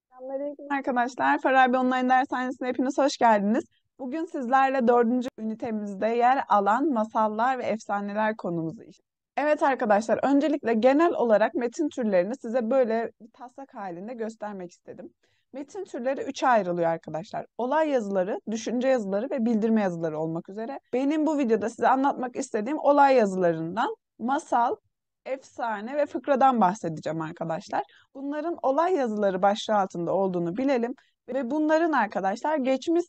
Selamünaleyküm arkadaşlar. Farabi Online Dershanesi'ne hepiniz hoş geldiniz. Bugün sizlerle dördüncü ünitemizde yer alan masallar ve efsaneler konumuzu işleyeceğiz. Evet arkadaşlar, öncelikle genel olarak metin türlerini size böyle bir taslak halinde göstermek istedim. Metin türleri üçe ayrılıyor arkadaşlar. Olay yazıları, düşünce yazıları ve bildirme yazıları olmak üzere. Benim bu videoda size anlatmak istediğim olay yazılarından masal, efsane ve fıkradan bahsedeceğim arkadaşlar. Bunların olay yazıları başlığı altında olduğunu bilelim ve bunların arkadaşlar geçmiş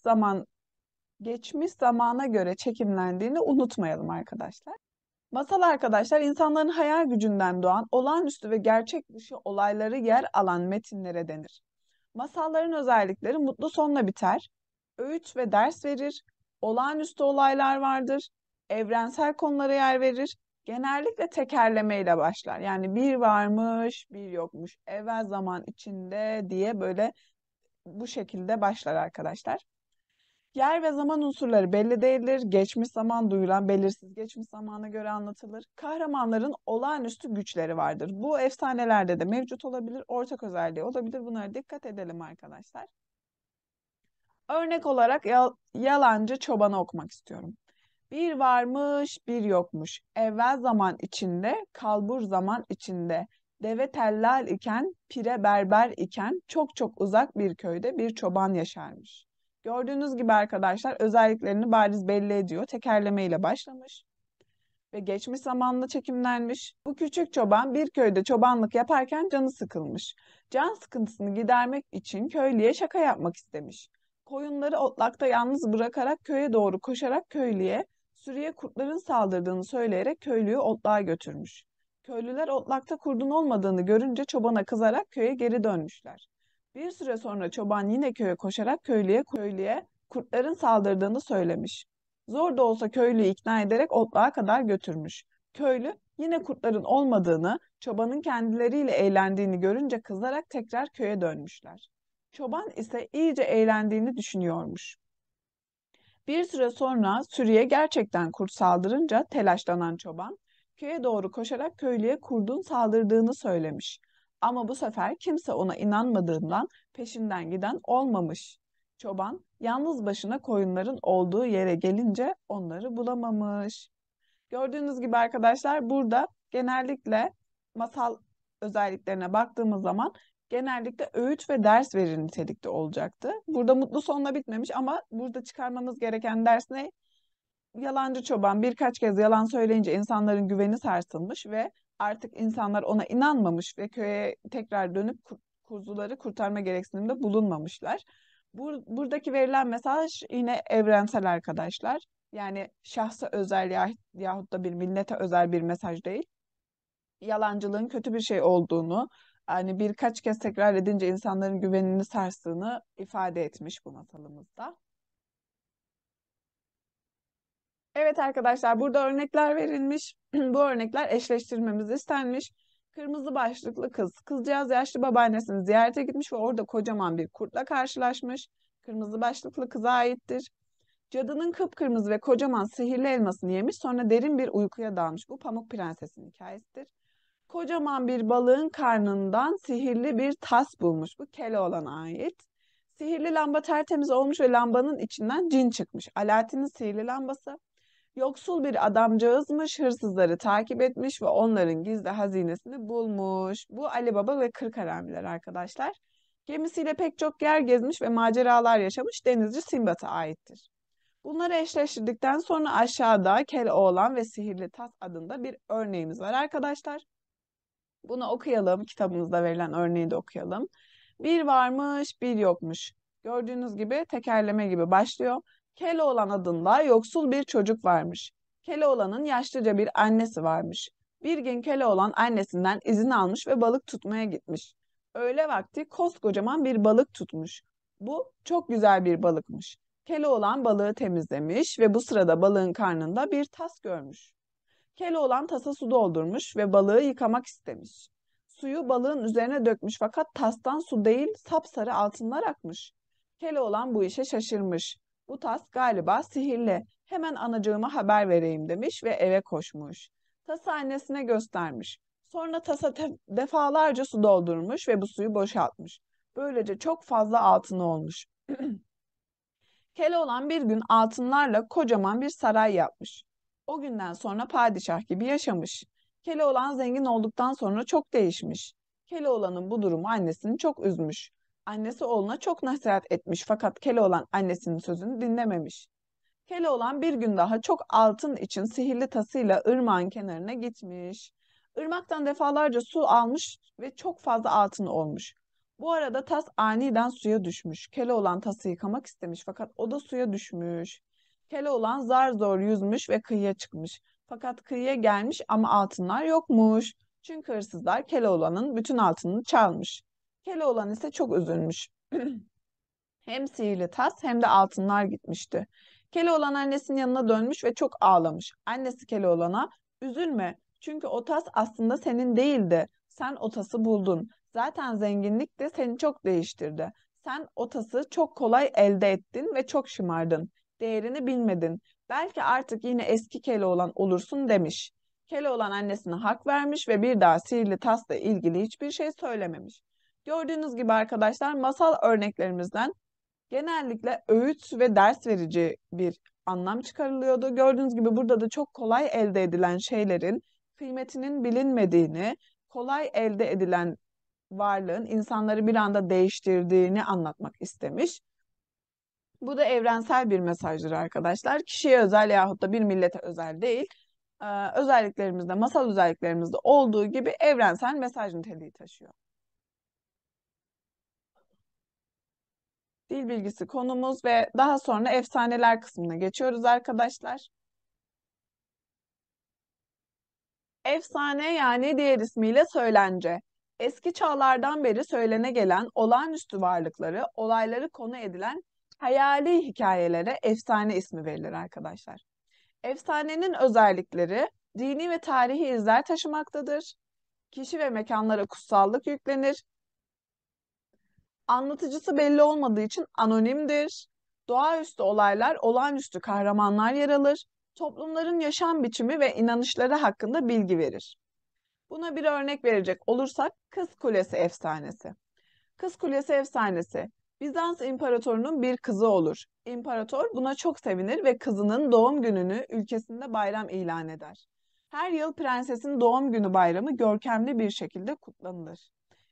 zamana göre çekimlendiğini unutmayalım arkadaşlar. Masal arkadaşlar insanların hayal gücünden doğan olağanüstü ve gerçek dışı olayları yer alan metinlere denir. Masalların özellikleri mutlu sonla biter, öğüt ve ders verir, olağanüstü olaylar vardır, evrensel konulara yer verir, genellikle tekerlemeyle başlar. Yani bir varmış, bir yokmuş, evvel zaman içinde diye böyle bu şekilde başlar arkadaşlar. Yer ve zaman unsurları belli değildir. Geçmiş zaman duyulan belirsiz geçmiş zamana göre anlatılır. Kahramanların olağanüstü güçleri vardır. Bu efsanelerde de mevcut olabilir, ortak özelliği olabilir. Bunlara dikkat edelim arkadaşlar. Örnek olarak yalancı çobanı okumak istiyorum. Bir varmış, bir yokmuş. Evvel zaman içinde, kalbur zaman içinde. Deve tellal iken, pire berber iken çok çok uzak bir köyde bir çoban yaşarmış. Gördüğünüz gibi arkadaşlar özelliklerini bariz belli ediyor. Tekerleme ile başlamış ve geçmiş zamanla çekimlenmiş. Bu küçük çoban bir köyde çobanlık yaparken canı sıkılmış. Can sıkıntısını gidermek için köylüye şaka yapmak istemiş. Koyunları otlakta yalnız bırakarak köye doğru koşarak köylüye, sürüye kurtların saldırdığını söyleyerek köylüyü otluğa götürmüş. Köylüler otlakta kurdun olmadığını görünce çobana kızarak köye geri dönmüşler. Bir süre sonra çoban yine köye koşarak köylüye kurtların saldırdığını söylemiş. Zor da olsa köylüyü ikna ederek otluğa kadar götürmüş. Köylü yine kurtların olmadığını, çobanın kendileriyle eğlendiğini görünce kızarak tekrar köye dönmüşler. Çoban ise iyice eğlendiğini düşünüyormuş. Bir süre sonra sürüye gerçekten kurt saldırınca telaşlanan çoban köye doğru koşarak köylüye kurdun saldırdığını söylemiş. Ama bu sefer kimse ona inanmadığından peşinden giden olmamış. Çoban yalnız başına koyunların olduğu yere gelince onları bulamamış. Gördüğünüz gibi arkadaşlar burada genellikle masal özelliklerine baktığımız zaman genellikle öğüt ve ders verir nitelikte olacaktı. Burada mutlu sonla bitmemiş ama burada çıkarmamız gereken ders ne? Yalancı çoban birkaç kez yalan söyleyince insanların güveni sarsılmış ve artık insanlar ona inanmamış ve köye tekrar dönüp kuzuları kurtarma gereksinimde bulunmamışlar. Buradaki verilen mesaj yine evrensel arkadaşlar. Yani şahsa özel yahut da bir millete özel bir mesaj değil. Yalancılığın kötü bir şey olduğunu, hani birkaç kez tekrar edince insanların güvenini sarstığını ifade etmiş bu masalımızda. Evet arkadaşlar burada örnekler verilmiş. Bu örnekler eşleştirmemiz istenmiş. Kırmızı başlıklı kız. Kızcağız yaşlı babaannesini ziyarete gitmiş ve orada kocaman bir kurtla karşılaşmış. Kırmızı başlıklı kıza aittir. Cadının kıpkırmızı ve kocaman sihirli elmasını yemiş sonra derin bir uykuya dalmış. Bu Pamuk Prenses'in hikayesidir. Kocaman bir balığın karnından sihirli bir tas bulmuş. Bu Keloğlan'a ait. Sihirli lamba tertemiz olmuş ve lambanın içinden cin çıkmış. Alaaddin'in sihirli lambası. Yoksul bir adamcağızmış, hırsızları takip etmiş ve onların gizli hazinesini bulmuş. Bu Ali Baba ve Kırk Haramiler arkadaşlar. Gemisiyle pek çok yer gezmiş ve maceralar yaşamış denizci Sinbad'a aittir. Bunları eşleştirdikten sonra aşağıda Keloğlan ve Sihirli Tas adında bir örneğimiz var arkadaşlar. Bunu okuyalım. Kitabımızda verilen örneği de okuyalım. Bir varmış, bir yokmuş. Gördüğünüz gibi tekerleme gibi başlıyor. Keloğlan adında yoksul bir çocuk varmış. Keloğlan'ın yaşlıca bir annesi varmış. Bir gün Keloğlan annesinden izin almış ve balık tutmaya gitmiş. Öğle vakti koskocaman bir balık tutmuş. Bu çok güzel bir balıkmış. Keloğlan balığı temizlemiş ve bu sırada balığın karnında bir tas görmüş. Keloğlan tasa su doldurmuş ve balığı yıkamak istemiş. Suyu balığın üzerine dökmüş fakat tastan su değil sapsarı altınlar akmış. Keloğlan bu işe şaşırmış. Bu tas galiba sihirli. Hemen anacığıma haber vereyim demiş ve eve koşmuş. Tası annesine göstermiş. Sonra tasa defalarca su doldurmuş ve bu suyu boşaltmış. Böylece çok fazla altını olmuş. Keloğlan bir gün altınlarla kocaman bir saray yapmış. O günden sonra padişah gibi yaşamış. Keloğlan zengin olduktan sonra çok değişmiş. Keloğlan'ın bu durumu annesini çok üzmüş. Annesi oğluna çok nasihat etmiş fakat Keloğlan annesinin sözünü dinlememiş. Keloğlan bir gün daha çok altın için sihirli tasıyla ırmağın kenarına gitmiş. Irmaktan defalarca su almış ve çok fazla altın olmuş. Bu arada tas aniden suya düşmüş. Keloğlan tası yıkamak istemiş fakat o da suya düşmüş. Keloğlan zar zor yüzmüş ve kıyıya çıkmış. Fakat kıyıya gelmiş ama altınlar yokmuş. Çünkü hırsızlar Keloğlan'ın bütün altınını çalmış. Keloğlan ise çok üzülmüş. Hem sihirli tas hem de altınlar gitmişti. Keloğlan annesinin yanına dönmüş ve çok ağlamış. Annesi Keloğlan'a üzülme çünkü o tas aslında senin değildi. Sen o tası buldun. Zaten zenginlik de seni çok değiştirdi. Sen o tası çok kolay elde ettin ve çok şımardın. Değerini bilmedin. Belki artık yine eski Keloğlan olursun demiş. Keloğlan annesine hak vermiş ve bir daha sihirli tasla ilgili hiçbir şey söylememiş. Gördüğünüz gibi arkadaşlar masal örneklerimizden genellikle öğüt ve ders verici bir anlam çıkarılıyordu. Gördüğünüz gibi burada da çok kolay elde edilen şeylerin kıymetinin bilinmediğini, kolay elde edilen varlığın insanları bir anda değiştirdiğini anlatmak istemiş. Bu da evrensel bir mesajdır arkadaşlar. Kişiye özel yahut da bir millete özel değil. Özelliklerimizde, masal özelliklerimizde olduğu gibi evrensel mesaj niteliği taşıyor. Dil bilgisi konumuz ve daha sonra efsaneler kısmına geçiyoruz arkadaşlar. Efsane yani diğer ismiyle söylence. Eski çağlardan beri söylene gelen olağanüstü varlıkları, olayları konu edilen hayali hikayelere efsane ismi verilir arkadaşlar. Efsanenin özellikleri dini ve tarihi izler taşımaktadır. Kişi ve mekanlara kutsallık yüklenir. Anlatıcısı belli olmadığı için anonimdir. Doğaüstü olaylar, olağanüstü kahramanlar yer alır. Toplumların yaşam biçimi ve inanışları hakkında bilgi verir. Buna bir örnek verecek olursak Kız Kulesi efsanesi. Kız Kulesi efsanesi. Bizans imparatorunun bir kızı olur. İmparator buna çok sevinir ve kızının doğum gününü ülkesinde bayram ilan eder. Her yıl prensesin doğum günü bayramı görkemli bir şekilde kutlanılır.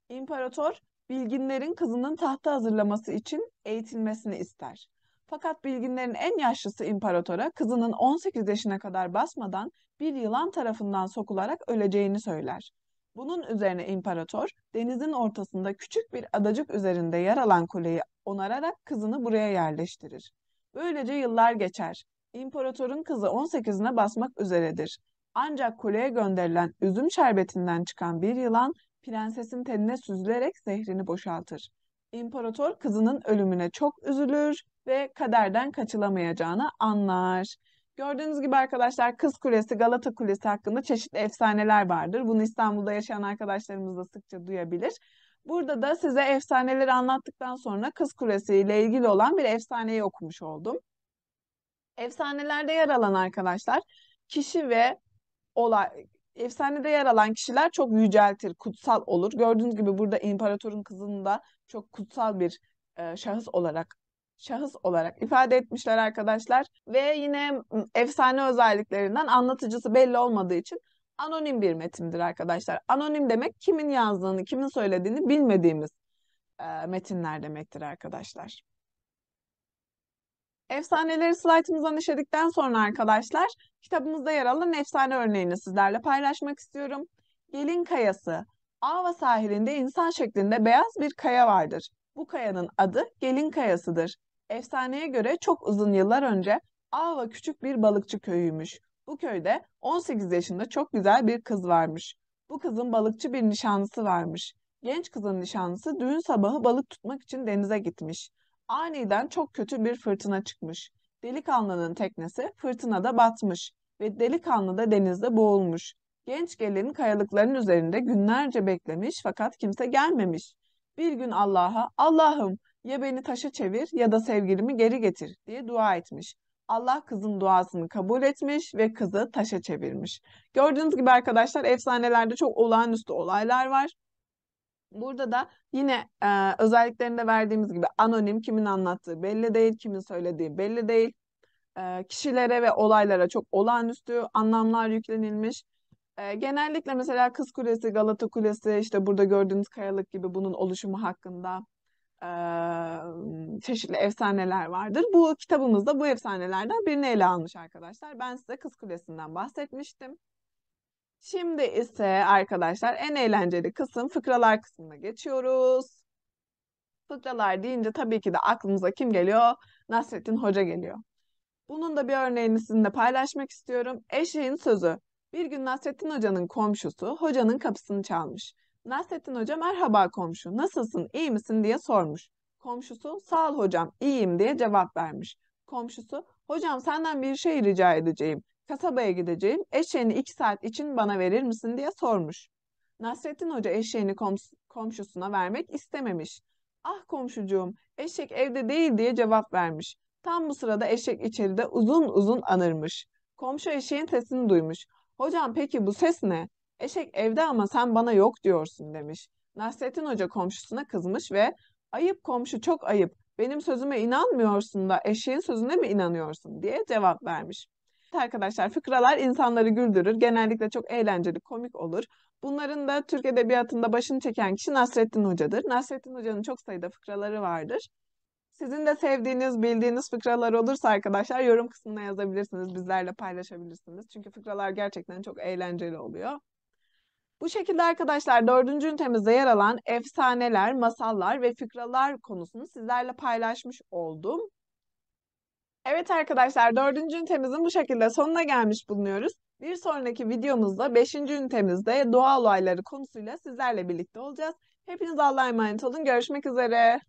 İmparator, bilginlerin kızının tahta hazırlaması için eğitilmesini ister. Fakat bilginlerin en yaşlısı imparatora kızının 18 yaşına kadar basmadan bir yılan tarafından sokularak öleceğini söyler. Bunun üzerine imparator, denizin ortasında küçük bir adacık üzerinde yer alan kuleyi onararak kızını buraya yerleştirir. Böylece yıllar geçer. İmparatorun kızı 18'ine basmak üzeredir. Ancak kuleye gönderilen üzüm şerbetinden çıkan bir yılan prensesin tenine süzülerek zehrini boşaltır. İmparator kızının ölümüne çok üzülür ve kaderden kaçılamayacağını anlar. Gördüğünüz gibi arkadaşlar Kız Kulesi, Galata Kulesi hakkında çeşitli efsaneler vardır. Bunu İstanbul'da yaşayan arkadaşlarımız da sıkça duyabilir. Burada da size efsaneleri anlattıktan sonra Kız Kulesi ile ilgili olan bir efsaneyi okumuş oldum. Efsanelerde yer alan arkadaşlar kişi ve olay efsanede yer alan kişiler çok yüceltir, kutsal olur. Gördüğünüz gibi burada imparatorun kızını da çok kutsal bir şahıs olarak ifade etmişler arkadaşlar. Ve yine efsane özelliklerinden anlatıcısı belli olmadığı için anonim bir metindir arkadaşlar. Anonim demek kimin yazdığını, kimin söylediğini bilmediğimiz metinler demektir arkadaşlar. Efsaneleri slaytımızdan işledikten sonra arkadaşlar kitabımızda yer alan efsane örneğini sizlerle paylaşmak istiyorum. Gelin Kayası. Ava sahilinde insan şeklinde beyaz bir kaya vardır. Bu kayanın adı Gelin Kayası'dır. Efsaneye göre çok uzun yıllar önce Ava küçük bir balıkçı köyüymüş. Bu köyde 18 yaşında çok güzel bir kız varmış. Bu kızın balıkçı bir nişanlısı varmış. Genç kızın nişanlısı düğün sabahı balık tutmak için denize gitmiş. Aniden çok kötü bir fırtına çıkmış. Delikanlının teknesi fırtınada batmış ve delikanlı da denizde boğulmuş. Genç gelin kayalıkların üzerinde günlerce beklemiş fakat kimse gelmemiş. Bir gün Allah'a, Allah'ım ya beni taşa çevir ya da sevgilimi geri getir diye dua etmiş. Allah kızın duasını kabul etmiş ve kızı taşa çevirmiş. Gördüğünüz gibi arkadaşlar efsanelerde çok olağanüstü olaylar var. Burada da yine özelliklerinde verdiğimiz gibi anonim, kimin anlattığı belli değil, kimin söylediği belli değil. Kişilere ve olaylara çok olağanüstü anlamlar yüklenilmiş. Genellikle mesela Kız Kulesi, Galata Kulesi, işte burada gördüğünüz kayalık gibi bunun oluşumu hakkında çeşitli efsaneler vardır. Bu kitabımızda bu efsanelerden birini ele almış arkadaşlar. Ben size Kız Kulesi'nden bahsetmiştim. Şimdi ise arkadaşlar en eğlenceli kısım fıkralar kısmına geçiyoruz. Fıkralar deyince tabii ki de aklımıza kim geliyor? Nasrettin Hoca geliyor. Bunun da bir örneğini sizinle paylaşmak istiyorum. Eşeğin sözü. Bir gün Nasrettin Hoca'nın komşusu hocanın kapısını çalmış. Nasrettin Hoca merhaba komşu, nasılsın, iyi misin diye sormuş. Komşusu sağ ol hocam, iyiyim diye cevap vermiş. Komşusu hocam senden bir şey rica edeceğim. Kasabaya gideceğim, eşeğini 2 saat için bana verir misin diye sormuş. Nasrettin Hoca eşeğini komşusuna vermek istememiş. Ah komşucuğum, eşek evde değil diye cevap vermiş. Tam bu sırada eşek içeride uzun uzun anırmış. Komşu eşeğin sesini duymuş. Hocam peki bu ses ne? Eşek evde ama sen bana yok diyorsun demiş. Nasrettin Hoca komşusuna kızmış ve ayıp komşu çok ayıp. Benim sözüme inanmıyorsun da eşeğin sözüne mi inanıyorsun diye cevap vermiş. Evet arkadaşlar fıkralar insanları güldürür. Genellikle çok eğlenceli, komik olur. Bunların da Türk Edebiyatı'nda başını çeken kişi Nasrettin Hoca'dır. Nasrettin Hoca'nın çok sayıda fıkraları vardır. Sizin de sevdiğiniz, bildiğiniz fıkralar olursa arkadaşlar yorum kısmına yazabilirsiniz, bizlerle paylaşabilirsiniz. Çünkü fıkralar gerçekten çok eğlenceli oluyor. Bu şekilde arkadaşlar 4. ünitemizde yer alan efsaneler, masallar ve fıkralar konusunu sizlerle paylaşmış oldum. Evet arkadaşlar 4. ünitemizin bu şekilde sonuna gelmiş bulunuyoruz. Bir sonraki videomuzda 5. ünitemizde doğa olayları konusuyla sizlerle birlikte olacağız. Hepiniz Allah'a emanet olun. Görüşmek üzere.